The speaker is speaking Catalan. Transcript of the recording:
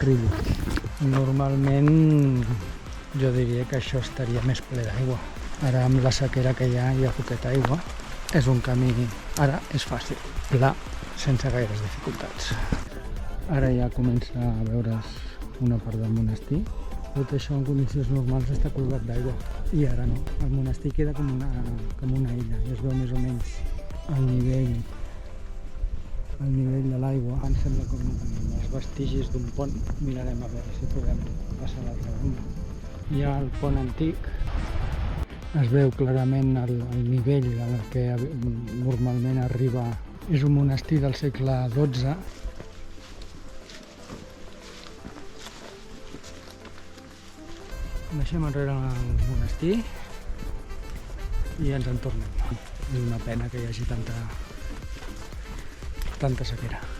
riu. Normalment jo diria que això estaria més ple d'aigua. Ara amb la sequera que hi ha poqueta aigua. És un camí, ara és fàcil, pla, sense gaires dificultats. Ara ja comença a veure's una part del monestir. Tot això en condicions normals està colgat d'aigua i ara no. El monestir queda com una illa i es veu més o menys al nivell de l'aigua. Em sembla com els vestigis d'un pont. Mirarem a veure si podem passar a l'altra banda. Hi ha el pont antic. Es veu clarament el nivell al que normalment arriba. És un monestir del segle XII. Deixem enrere el monestir i ens en tornem. És una pena que hi hagi tanta sequera.